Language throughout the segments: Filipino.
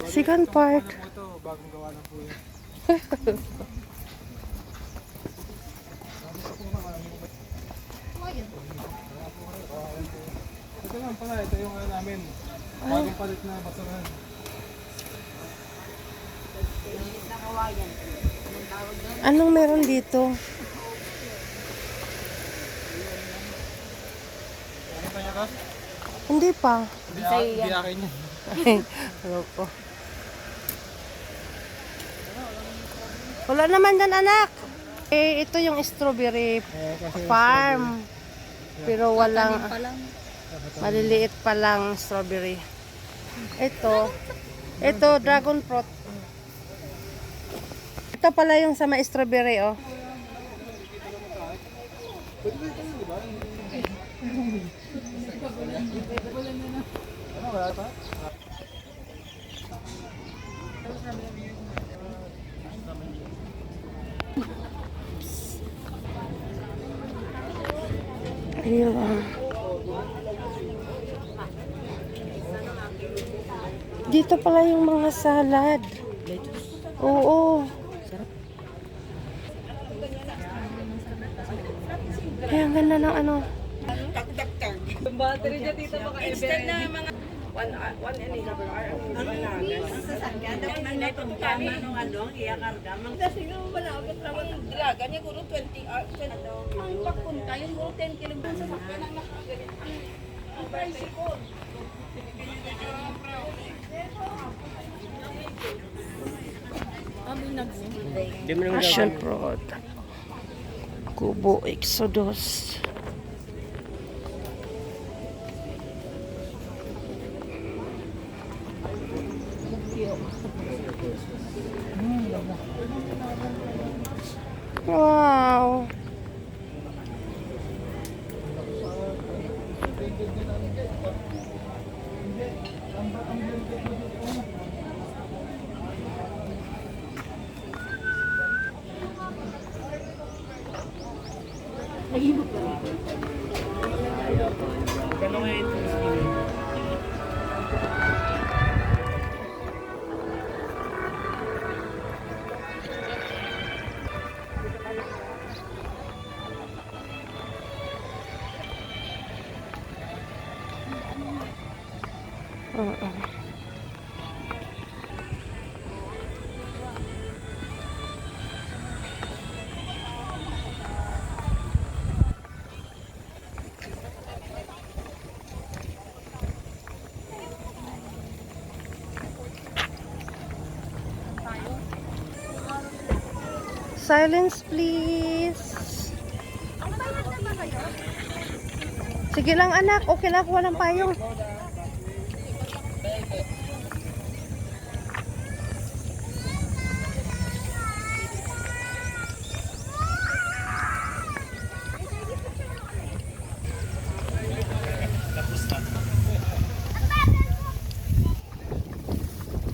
Second part. Ito, bagong gawa ng kuya. Ito lang pala, ito yung ano namin. Bagong palit na basurahan. Anong meron dito? Nakita niya ka? Hindi pa. Hindi akin yan. Hello po. Wala naman dyan, anak. Eh, ito yung strawberry farm. Pero walang, maliliit pa lang strawberry. Ito, dragon fruit. Ito pala yung sa may strawberry, oh. Ano wala pa? Ayun. Dito pala yung mga salad. Oo. Kaya ang ganda ng ano. Battery niya dito baka instant na mga 1 and a half hour ang sasakyan dapat nang natutama ng ano iyakarga mang kasi nga malapit raw ang draga niya guro 20 hours ang papunta yung guro 10 km sa sasakyan ang nakaganit ang tricycle. Passion fruit. Kubo Exodus. Wow. Silence, please. Sige lang, anak. Okay lang, walang payong.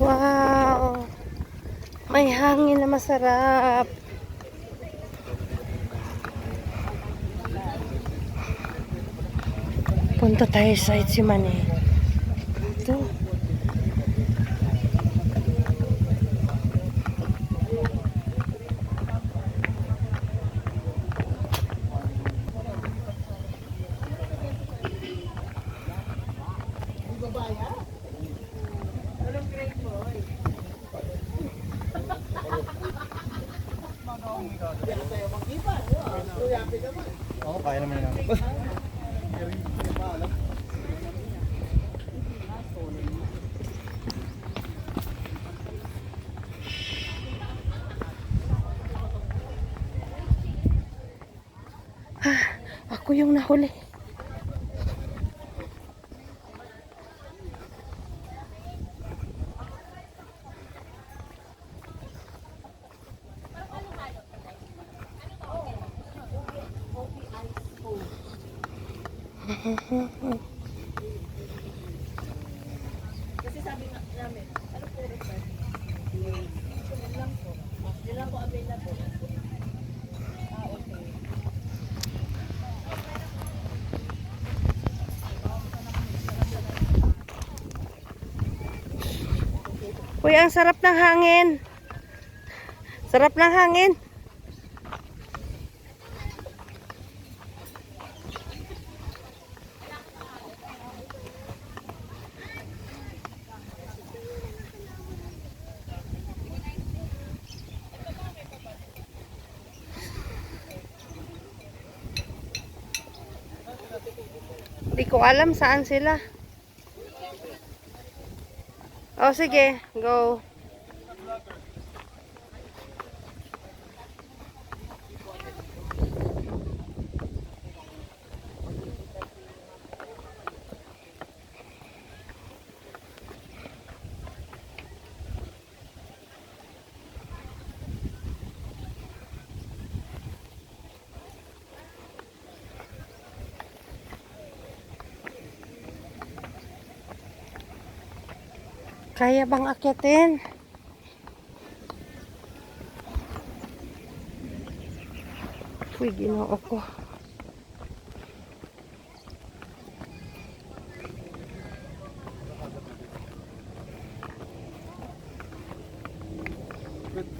Wow. May hangin na masarap. Punta tayo sa Itsimani. Ito. Oo, kaya naman namin. Ako yung nahuli. Kasi sabi namin ano po request yun lang po available. Okay. Uy, ang sarap ng hangin. Sarap ng hangin. Di ko alam saan sila. Oh, sige. Go. Kaya bang akyatin? Uy, ginoo ko.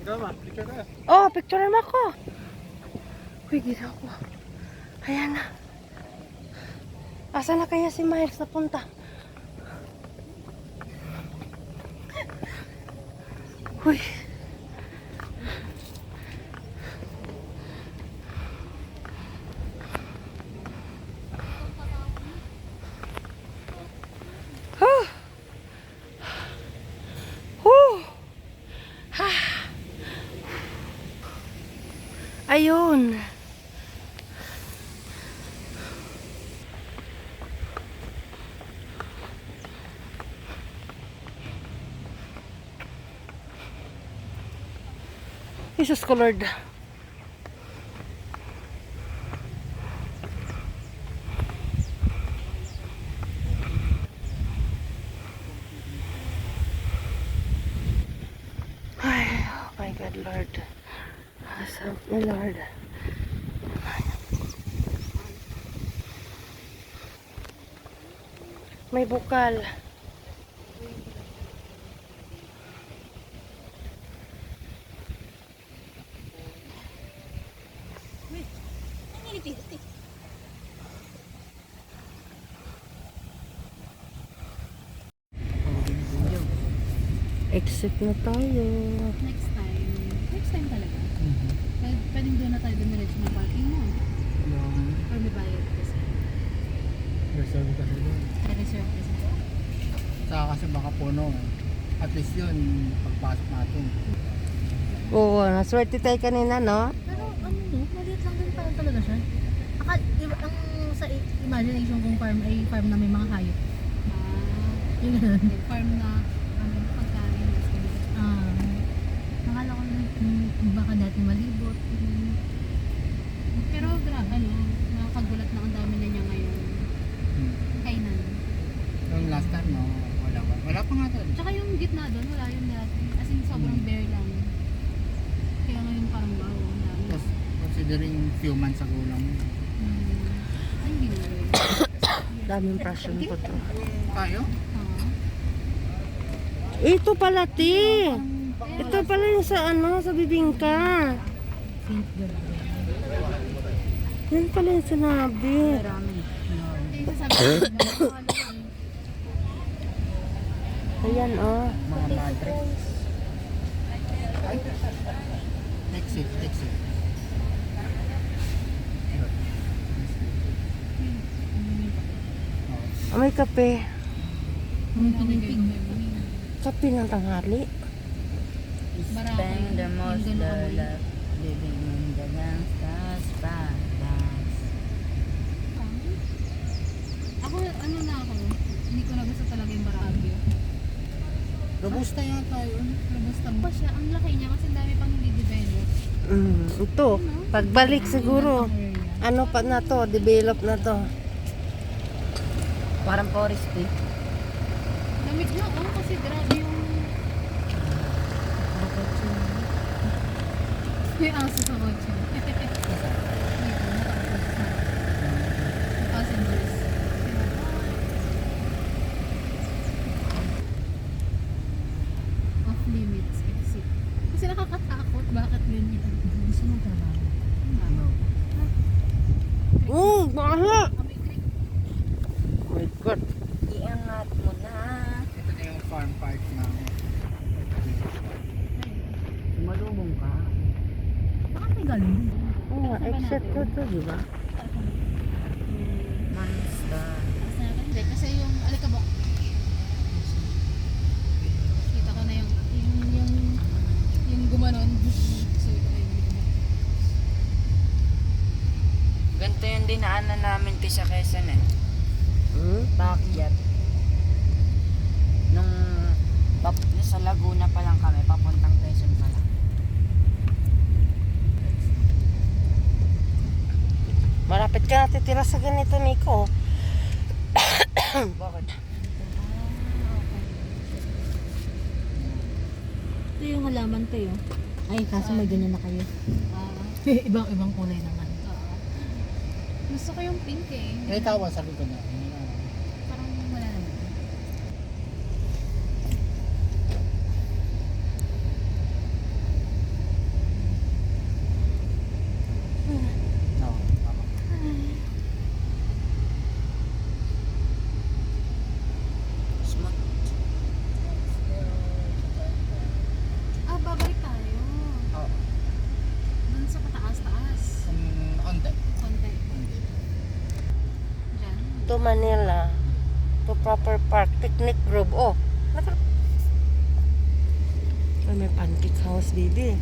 Gama, picture ka. Oh, picture mo ako. Uy, ginoo ko. Ayan na. Asa na kaya si Miles napunta? Uy. Huh. Huh. Ha. Ayun. Jesus ko, Lord. Ay, oh my God, Lord. Help me, Lord. May bukal. Exit na tayo. Next time. Next time talaga. Pwedeng doon na tayo dumiretso ng parking mo. Or may bayad kasi. Reserve kasi doon. I-reserve kasi. Saka kasi baka puno. At least yun, pagpasok natin. Oo, naswerte tayo kanina, no? Pero ano no, maliit lang din parang talaga siya. Ang sa imagination kong farm ay farm na may mga hayop. Yung farm na pagkain. Nakala ko baka dati malibot. Pero grabe, nakakagulat na ang dami na niya ngayon. Kainan. Yung last time, no, wala pa. Wala pa nga doon. Tsaka yung gitna doon, wala yung dati. As in, sobrang bare lang. Kaya ngayon parang wow, ang dami. Tapos, considering few months ago lang. Ay, hindi na rin. Daming passion ko to. Tayo? Ito pala, ti. Ito pala yung sa ano, sa bibingka. Saint Gabriel. Yan pala yung sinabi. Kaya sasabi ko, Ayan, oh. Mga madre. Ay. Exit, exit. Ah, may kape. ang pinipig. Kape ng tanghali. Spend the most love living in the gangsta's paradise. Ako, ano na ako, hindi ko na gusto talaga yung Baravio. Robusta yata yun. Robusta pa siya. Ang laki niya kasi ang dami pang hindi develop. Ito, pagbalik siguro. Ano pa na to, develop na to. Parang forest eh. Lamig na, kasi grabe yung... May aso sa kotse. Dito, nakapos sa passengers. Off Baha! Kami Greek. Oh my God. Iangat mo na. Ito na yung farm park na. Sumalubong ka. Baka may galing din. Oo nga, exit ko to, di ba? Monster. Hindi, kasi yung alikabok. Kita ko na yung gumanon. So, ito na yung gumanon. Ganito yung dinaanan namin ti sa Quezon eh. Hmm? Backyard. Nung sa Laguna pa lang kami, papuntang Quezon pa lang. Malapit ka natitira sa ganito, Nico. Bakit? Ito yung halaman to yun. Ay, kaso may ganyan na kayo. Ibang kulay naman. Gusto ko yung pink eh. May tawa sa likod na. Parang wala naman. No, tama. Smooth. Babalik tayo. Oo. Dun sa pataas-taas. Onte. Konti. Onte. Diyan. To Manila. To Proper Park. Picnic Grove. Oh. Ay, may pancake house, baby.